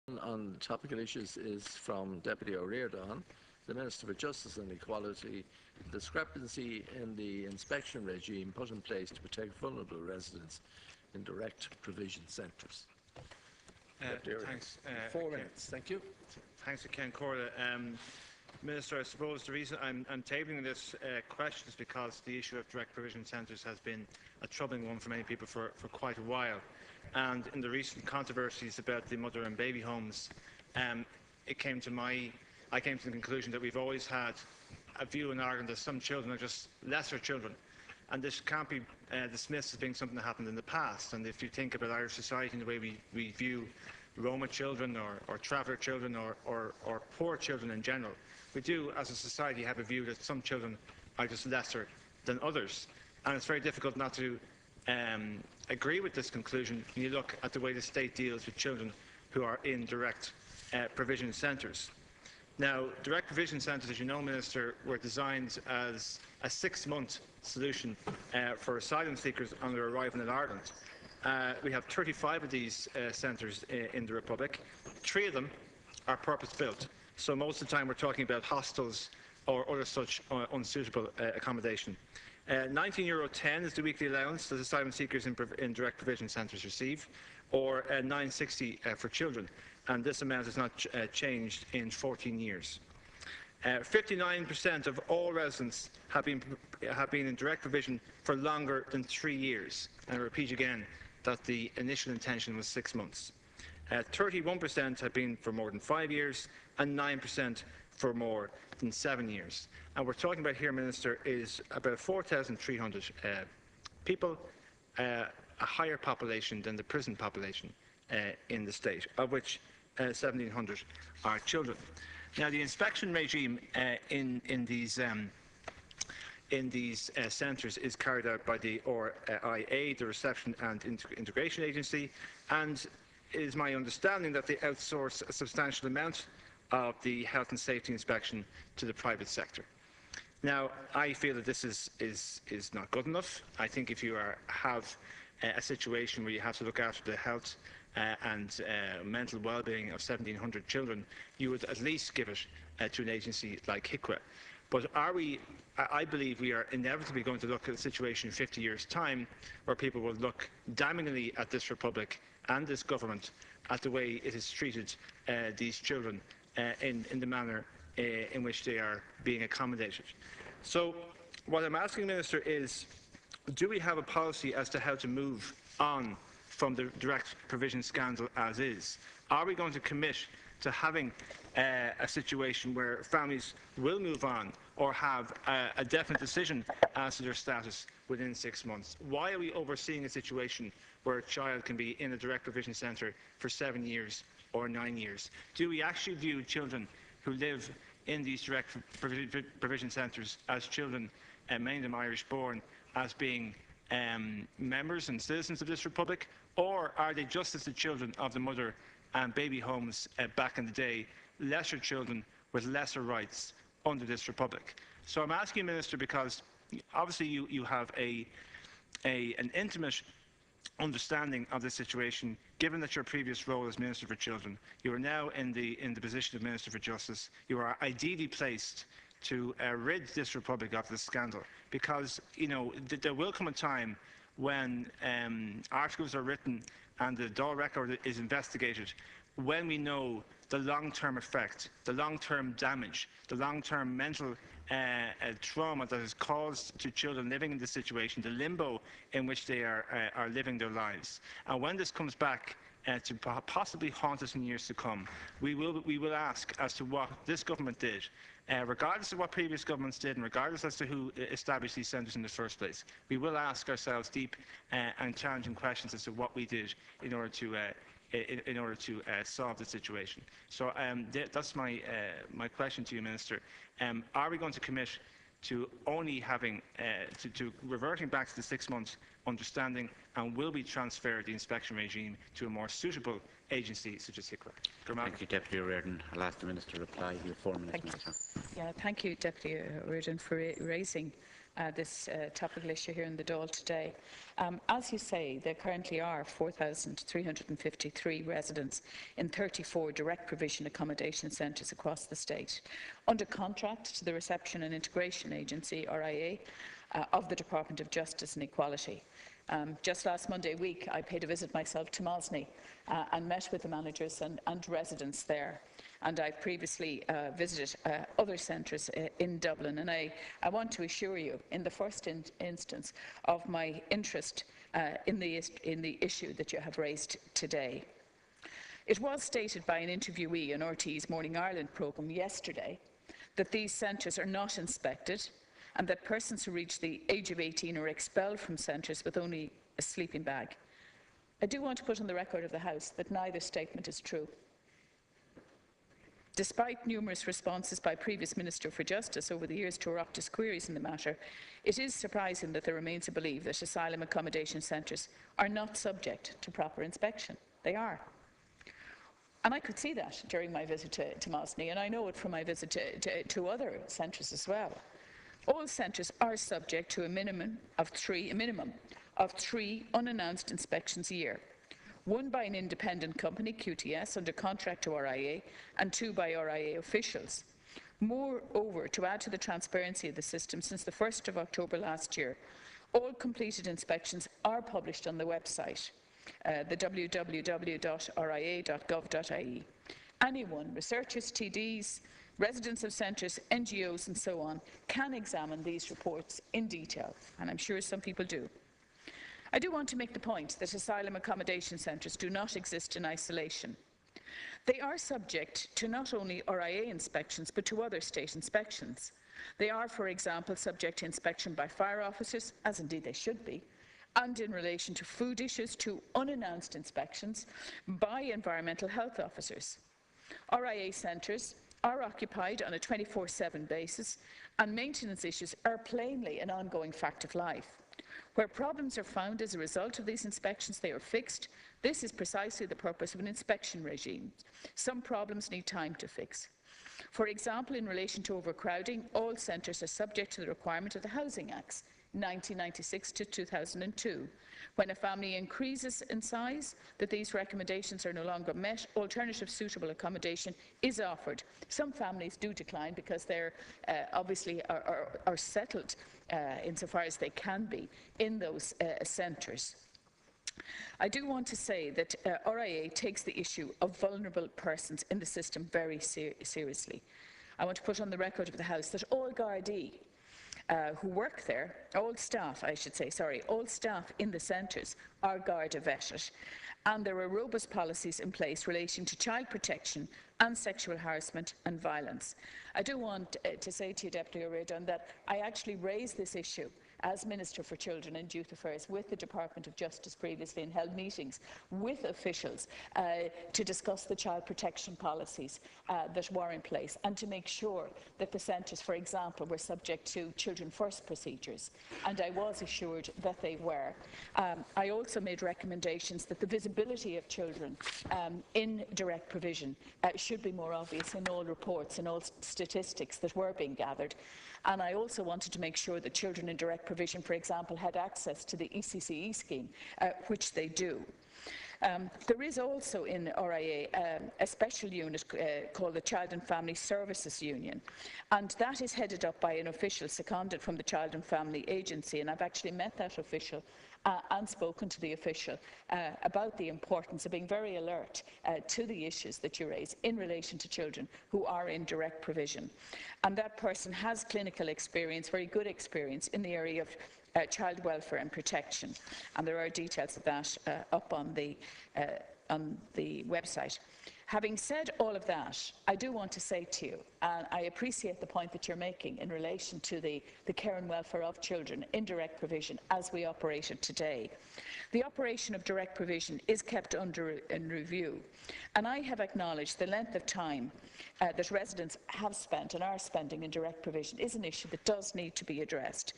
On topical issues is from Deputy Ó Ríordáin, the Minister for Justice and Equality. Discrepancy in the inspection regime put in place to protect vulnerable residents in direct provision centres. Thanks. 4 minutes. Thank you. Thanks to Ken Corda. Minister, I suppose the reason I'm tabling this question is because the issue of direct provision centres has been a troubling one for many people for quite a while. And in the recent controversies about the mother and baby homes, I came to the conclusion that we've always had a view in Ireland that some children are just lesser children, and this can't be dismissed as being something that happened in the past. And if you think about Irish society and the way we view Roma children or traveller children or poor children in general, we do as a society have a view that some children are just lesser than others, and it's very difficult not to agree with this conclusion when you look at the way the state deals with children who are in direct provision centres. Now, direct provision centres, as you know, Minister, were designed as a 6-month solution for asylum seekers on their arrival in Ireland. We have 35 of these centres in the Republic. 3 of them are purpose-built, so most of the time we're talking about hostels or other such unsuitable accommodation. €19.10 is the weekly allowance that asylum seekers in direct provision centres receive, or €9.60 for children, and this amount has not changed in 14 years. 59% of all residents have been in direct provision for longer than 3 years, and I repeat again that the initial intention was 6 months. 31% have been for more than 5 years, and 9% for more than 7 years. And we're talking about here, Minister, is about 4,300 people, a higher population than the prison population in the state, of which 1,700 are children. Now, the inspection regime in these centres is carried out by the RIA, the Reception and Integration Agency, and it is my understanding that they outsource a substantial amount of the health and safety inspection to the private sector. Now, I feel that this is not good enough. I think if you have a situation where you have to look after the health and mental well-being of 1,700 children, you would at least give it to an agency like HICWA. But I believe we are inevitably going to look at a situation in 50 years' time where people will look damningly at this Republic and this government at the way it has treated these children in the manner in which they are being accommodated. So what I'm asking, Minister, is do we have a policy as to how to move on from the direct provision scandal as is? Are we going to commit to having a situation where families will move on or have a definite decision as to their status within 6 months? Why are we overseeing a situation where a child can be in a direct provision centre for 7 years or 9 years? Do we actually view children who live in these direct provision centres as children, many of them Irish-born, as being members and citizens of this Republic, or are they just as the children of the mother and baby homes back in the day, lesser children with lesser rights under this Republic? So I'm asking you, Minister, because obviously you have an intimate understanding of the situation, given that your previous role as Minister for Children, you are now in the position of Minister for Justice. You are ideally placed to rid this Republic of this scandal, because there will come a time when articles are written and the Dáil record is investigated, when we know the long-term effect, the long-term damage, the long-term mental trauma that is caused to children living in this situation, the limbo in which they are living their lives. And when this comes back to possibly haunt us in years to come, we will ask as to what this government did, regardless of what previous governments did and regardless as to who established these centres in the first place. We will ask ourselves deep and challenging questions as to what we did in order to solve the situation. So that's my question to you, Minister. Are we going to commit to only having to reverting back to the 6-month understanding, and will we transfer the inspection regime to a more suitable agency such as HICWA? Thank you, Deputy Ríordáin. I'll ask the Minister to reply. You have 4 minutes, Minister. Yeah, thank you, Deputy Ríordáin, for raising this topical issue here in the Dáil today. As you say, there currently are 4,353 residents in 34 direct provision accommodation centres across the state, under contract to the Reception and Integration Agency, RIA, of the Department of Justice and Equality. Just last Monday week, I paid a visit myself to Mosney and met with the managers and residents there. And I've previously visited other centres in Dublin, and I want to assure you, in the first instance, of my interest in the issue that you have raised today. It was stated by an interviewee on RT's Morning Ireland programme yesterday that these centres are not inspected and that persons who reach the age of 18 are expelled from centres with only a sleeping bag. I do want to put on the record of the House that neither statement is true. Despite numerous responses by previous Minister for Justice over the years to Oireachtas queries in the matter, it is surprising that there remains a belief that asylum accommodation centres are not subject to proper inspection. They are. And I could see that during my visit to Mosney, and I know it from my visit to other centres as well. All centres are subject to a minimum of three unannounced inspections a year. 1 by an independent company, QTS, under contract to RIA, and 2 by RIA officials. Moreover, to add to the transparency of the system, since the 1st of October last year, all completed inspections are published on the website, the www.ria.gov.ie. Anyone, researchers, TDs, residents of centres, NGOs and so on, can examine these reports in detail, and I'm sure some people do. I do want to make the point that asylum accommodation centres do not exist in isolation. They are subject to not only RIA inspections, but to other state inspections. They are, for example, subject to inspection by fire officers, as indeed they should be, and in relation to food issues, to unannounced inspections by environmental health officers. RIA centres are occupied on a 24/7 basis, and maintenance issues are plainly an ongoing fact of life. Where problems are found as a result of these inspections, they are fixed. This is precisely the purpose of an inspection regime. Some problems need time to fix. For example, in relation to overcrowding, all centres are subject to the requirement of the Housing Acts, 1996 to 2002. When a family increases in size, that these recommendations are no longer met, alternative suitable accommodation is offered. Some families do decline because they're obviously are settled insofar as they can be in those centres. I do want to say that RIA takes the issue of vulnerable persons in the system very seriously. I want to put on the record of the House that all Gardaí who work there, all staff in the centres are Garda vetted, and there are robust policies in place relating to child protection and sexual harassment and violence. I do want to say to you, Deputy Ó Ríordáin, that I actually raised this issue as Minister for Children and Youth Affairs with the Department of Justice previously, and held meetings with officials to discuss the child protection policies that were in place, and to make sure that the centres, for example, were subject to children first procedures, and I was assured that they were. I also made recommendations that the visibility of children in direct provision should be more obvious in all reports and all statistics that were being gathered. And I also wanted to make sure that children in direct provision, for example, had access to the ECCE scheme, which they do. There is also in RIA a special unit called the Child and Family Services Union, and that is headed up by an official seconded from the Child and Family Agency, and I've actually met that official and spoken to the official about the importance of being very alert to the issues that you raise in relation to children who are in direct provision. And that person has clinical experience, very good experience, in the area of child welfare and protection. And there are details of that up on the website. Having said all of that, I do want to say to you, and I appreciate the point that you're making in relation to the care and welfare of children in direct provision as we operate it today. The operation of direct provision is kept under review, and I have acknowledged the length of time that residents have spent and are spending in direct provision is an issue that does need to be addressed.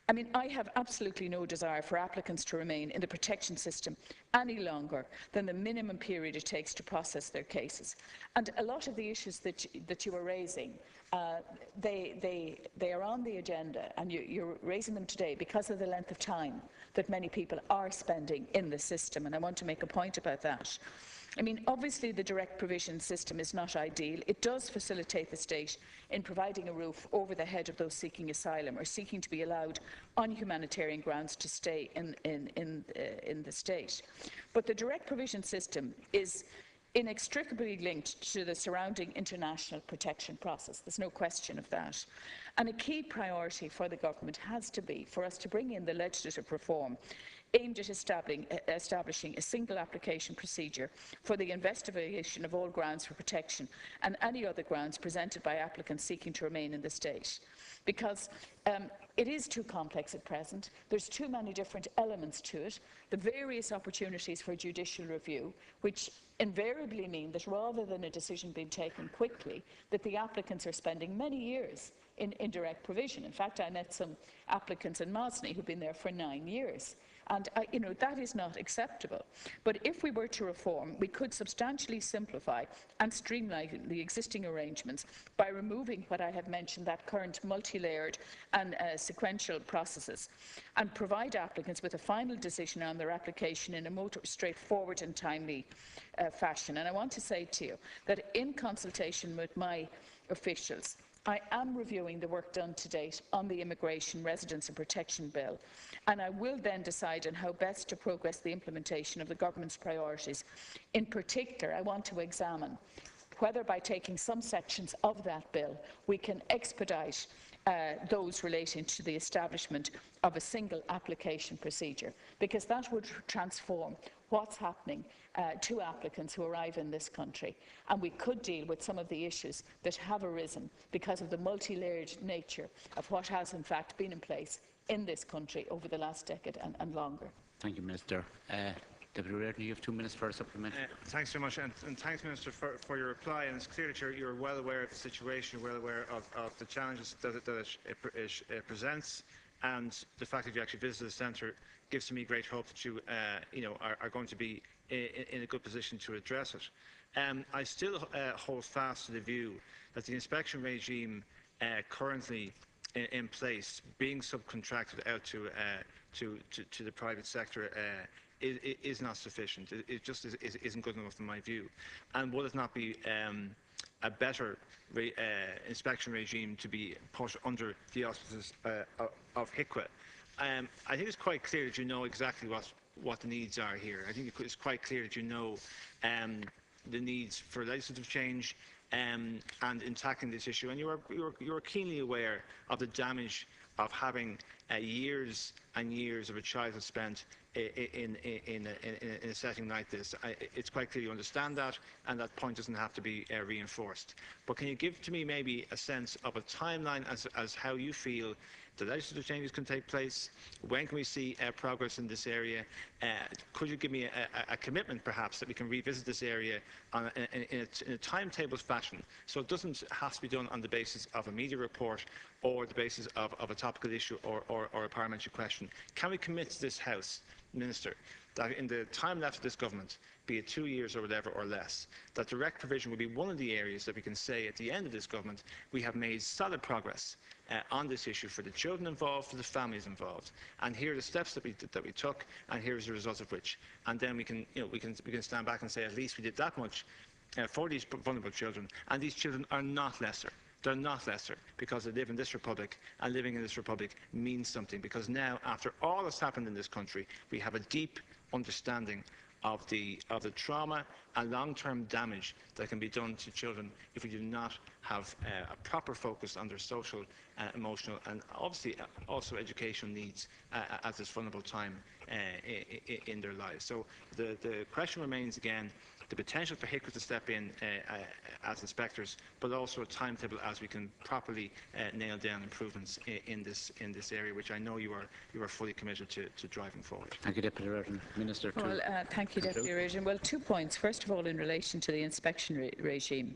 I mean, I have absolutely no desire for applicants to remain in the protection system any longer than the minimum period it takes to process their cases. And a lot of the issues that you are raising, they are on the agenda, and you're raising them today because of the length of time that many people are spending in the system, and I want to make a point about that. I mean, obviously the direct provision system is not ideal. It does facilitate the state in providing a roof over the head of those seeking asylum or seeking to be allowed on humanitarian grounds to stay in the state. But the direct provision system is inextricably linked to the surrounding international protection process. There's no question of that. And a key priority for the government has to be for us to bring in the legislative reform aimed at establishing a single application procedure for the investigation of all grounds for protection and any other grounds presented by applicants seeking to remain in the state. Because it is too complex at present. There's too many different elements to it. The various opportunities for judicial review, which invariably mean that rather than a decision being taken quickly, that the applicants are spending many years in indirect provision. In fact, I met some applicants in Mosney who've been there for 9 years. And that is not acceptable. But if we were to reform, we could substantially simplify and streamline the existing arrangements by removing what I have mentioned, that current multi-layered and sequential processes, and provide applicants with a final decision on their application in a more straightforward and timely fashion. And I want to say to you that in consultation with my officials, I am reviewing the work done to date on the Immigration, Residence and Protection Bill, and I will then decide on how best to progress the implementation of the government's priorities. In particular, I want to examine whether by taking some sections of that bill we can expedite those relating to the establishment of a single application procedure, because that would transform what's happening to applicants who arrive in this country, and we could deal with some of the issues that have arisen because of the multi-layered nature of what has in fact been in place in this country over the last decade and longer. Thank you, Minister. Deputy Reardon, you have 2 minutes for a supplement. Thanks very much, and thanks, Minister, for your reply. And it's clear that you're well aware of the situation, well aware of the challenges that it presents, and the fact that you actually visited the centre gives to me great hope that you, are going to be in a good position to address it. I still hold fast to the view that the inspection regime currently in place, being subcontracted out to the private sector, is not sufficient. It just isn't good enough in my view. And would it not be a better inspection regime to be put under the auspices of HICWA? I think it's quite clear that you know exactly what the needs are here. I think it's quite clear that you know the needs for legislative change and in tackling this issue, and you are keenly aware of the damage of having years and years of a childhood spent in a setting like this. It's quite clear you understand that, and that point doesn't have to be reinforced. But can you give to me maybe a sense of a timeline as how you feel the legislative changes can take place? When can we see progress in this area? Could you give me a commitment, perhaps, that we can revisit this area in a timetabled fashion, so it doesn't have to be done on the basis of a media report or the basis of a topical issue or a parliamentary question? Can we commit to this House, Minister, that in the time left of this government, be it 2 years or whatever or less, that direct provision will be one of the areas that we can say at the end of this government we have made solid progress on this issue for the children involved, for the families involved, and here are the steps that we took, and here is the result of which, and then we can stand back and say at least we did that much for these vulnerable children, and these children are not lesser. They're not lesser because they live in this republic, and living in this republic means something, because now, after all that's happened in this country, we have a deep understanding of the trauma and long-term damage that can be done to children if we do not have a proper focus on their social, emotional, and obviously also educational needs at this vulnerable time in their lives. So the question remains again, the potential for HICWA to step in as inspectors, but also a timetable as we can properly nail down improvements in this area, which I know you are fully committed to driving forward. Thank you, Deputy Reardon. Minister. Well, thank you, Deputy Reardon. Well, 2 points. First of all, in relation to the inspection regime.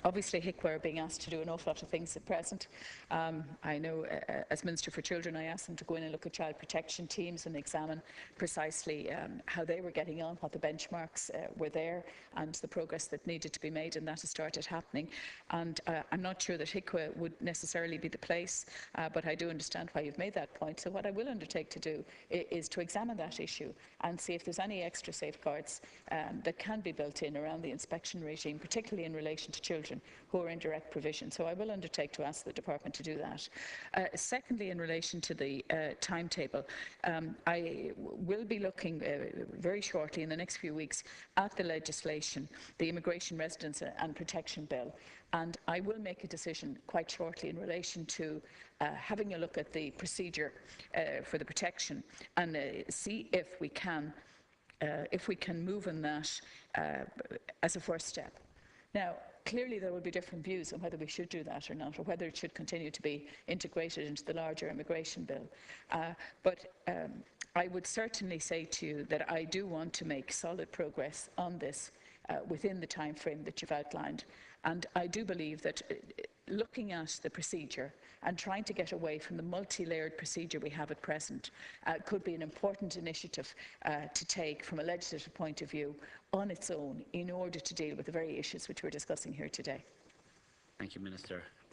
Obviously, HICWA are being asked to do an awful lot of things at present. I know, as Minister for Children, I asked them to go in and look at child protection teams and examine precisely how they were getting on, what the benchmarks were there, and the progress that needed to be made, and that has started happening. And I'm not sure that HICWA would necessarily be the place, but I do understand why you've made that point. So what I will undertake to do is to examine that issue and see if there's any extra safeguards that can be built in around the inspection regime, particularly in relation to children who are in direct provision. So I will undertake to ask the Department to do that. Secondly, in relation to the timetable, I will be looking very shortly in the next few weeks at the legislation, the Immigration, Residence and Protection Bill, and I will make a decision quite shortly in relation to having a look at the procedure for the protection and see if we can move on that as a first step. Now, clearly there will be different views on whether we should do that or not, or whether it should continue to be integrated into the larger immigration bill. But I would certainly say to you that I do want to make solid progress on this within the time frame that you've outlined. And I do believe that looking at the procedure and trying to get away from the multi-layered procedure we have at present could be an important initiative to take from a legislative point of view on its own in order to deal with the very issues which we're discussing here today. Thank you, Minister.